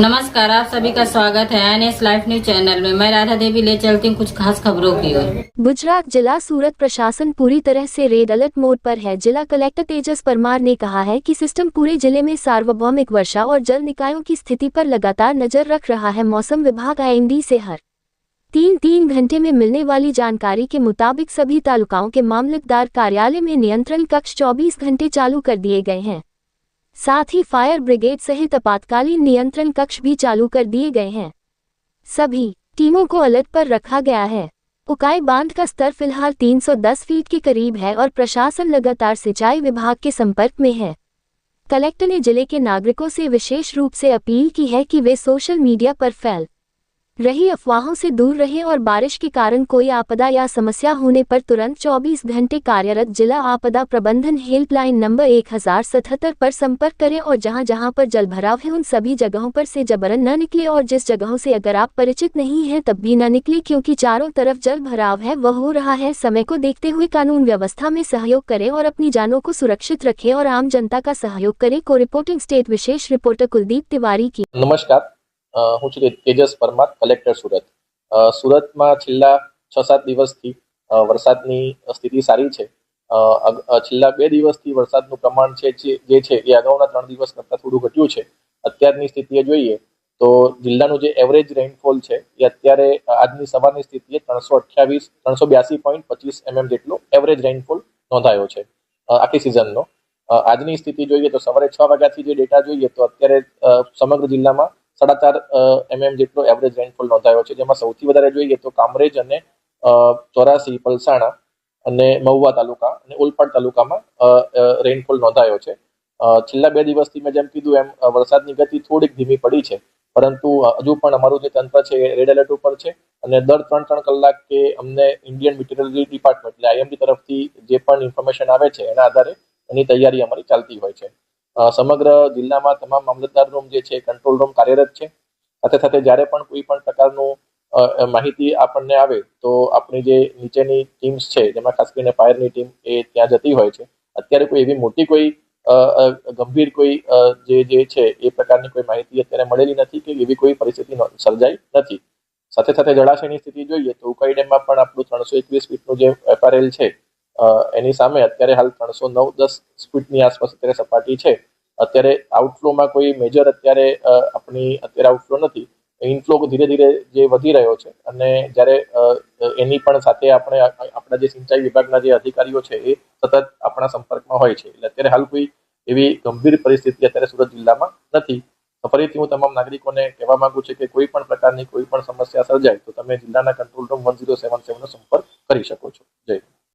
नमस्कार, आप सभी का स्वागत है एनएस लाइव न्यूज चैनल में। मैं राधा देवी ले चलती हूँ कुछ खास खबरों की ओर। गुजरात जिला सूरत प्रशासन पूरी तरह से रेड अलर्ट मोड पर है। जिला कलेक्टर तेजस परमार ने कहा है कि सिस्टम पूरे जिले में सार्वभौमिक वर्षा और जल निकायों की स्थिति पर लगातार नजर रख रहा है। मौसम विभाग IMD से हर तीन घंटे में मिलने वाली जानकारी के मुताबिक सभी तालुकाओं के मामलतदार कार्यालय में नियंत्रण कक्ष 24 घंटे चालू कर दिए गए हैं। साथ ही फायर ब्रिगेड सहित आपातकालीन नियंत्रण कक्ष भी चालू कर दिए गए हैं। सभी टीमों को अलर्ट पर रखा गया है। उकाई बांध का स्तर फिलहाल 310 फीट के करीब है और प्रशासन लगातार सिंचाई विभाग के संपर्क में है। कलेक्टर ने जिले के नागरिकों से विशेष रूप से अपील की है कि वे सोशल मीडिया पर फैल रही अफवाहों से दूर रहें और बारिश के कारण कोई आपदा या समस्या होने पर तुरंत 24 घंटे कार्यरत जिला आपदा प्रबंधन हेल्पलाइन नंबर 1077 पर संपर्क करें और जहां जहां पर जल भराव है उन सभी जगहों पर से जबरन न निकले और जिस जगहों से अगर आप परिचित नहीं हैं तब भी न निकले, क्योंकि चारों तरफ जल भराव है वह हो रहा है। समय को देखते हुए कानून व्यवस्था में सहयोग करें और अपनी जानों को सुरक्षित रखें और आम जनता का सहयोग करें। को रिपोर्टिंग स्टेट विशेष रिपोर्टर कुलदीप तिवारी की। नमस्कार, હું છું તેજસ પરમાર, કલેક્ટર સુરત। સુરતમાં છેલ્લા 6-7 દિવસથી વરસાદની સ્થિતિ સારી છે। છેલ્લા 2 દિવસથી વરસાદનું પ્રમાણ છે જે છે એ અગાઉના 3 દિવસ કરતાં થોડું ઘટ્યું છે। અત્યારની સ્થિતિએ જોઈએ તો જિલ્લાનું જે એવરેજ રેઇનફોલ છે એ અત્યારે આજની સવારની સ્થિતિએ 382.25 mm જેટલો એવરેજ રેઇનફોલ નોંધાયો છે આખી સિઝનનો। આજની સ્થિતિ જોઈએ તો સવારે 6 વાગ્યાથી જે ડેટા જોઈએ તો અત્યારે સમગ્ર જિલ્લામાં 4.5 mm જેટલો એવરેજ રેઇનફોલ નોંધાયો છે, જેમાં સૌથી વધારે જોઈએ તો કામરેજ અને ચોરાસી, પલસાણા અને મહુવા તાલુકા અને ઓલપાડ તાલુકામાં રેઇનફોલ નોંધાયો છે। છેલ્લા 2 દિવસથી મેં જેમ કીધું એમ વરસાદની ગતિ થોડીક ધીમી પડી છે, પરંતુ હજુ પણ અમારું જે તંત્ર છે એ રેડ એલર્ટ ઉપર છે અને દર 3-3 કલાકે અમને ઇન્ડિયન મેટ્રોલોજી ડિપાર્ટમેન્ટ એટલે IMD તરફથી જે પણ ઇન્ફોર્મેશન આવે છે એના આધારે એની તૈયારી અમારી ચાલતી હોય છે। સમગ્ર જિલ્લામાં તમામ મામલતદાર રૂમ જે છે કંટ્રોલ રૂમ કાર્યરત છે। સાથે સાથે જ્યારે પણ કોઈ પણ પ્રકારનું માહિતી આપણને આવે તો આપણી જે નીચેની ટીમ્સ છે જેમાં ખાસ કરીને ફાયરની ટીમ એ ત્યાં જતી હોય છે। અત્યારે કોઈ એવી મોટી કોઈ ગંભીર કોઈ જે છે એ પ્રકારની કોઈ માહિતી અત્યારે મળેલી નથી કે એવી કોઈ પરિસ્થિતિ સર્જાઈ નથી। સાથે સાથે જળાશયની સ્થિતિ જોઈએ તો ઉકાઈ ડેમમાં પણ આપણું 321 ફીટનું જે FRL છે એની સામે અત્યારે હાલ 309-10 ફીટની આસપાસ અત્યારે સપાટી છે। અત્યારે આઉટફ્લોમાં કોઈ મેજર અત્યારે આપણી અત્યારે આઉટફ્લો નથી। ઇનફ્લો ધીરે ધીરે જે વધી રહ્યો છે અને જ્યારે એની પણ સાથે આપણે આપણા જે સિંચાઈ વિભાગના જે અધિકારીઓ છે એ સતત આપણા સંપર્કમાં હોય છે, એટલે અત્યારે હાલ કોઈ એવી ગંભીર પરિસ્થિતિ અત્યારે સુરત જિલ્લામાં નથી। ફરીથી હું તમામ નાગરિકોને કહેવા માંગુ છું કે કોઈ પણ પ્રકારની કોઈ પણ સમસ્યા સર્જાય તો તમે જિલ્લાના કંટ્રોલ રૂમ 1077 નો સંપર્ક કરી શકો છો।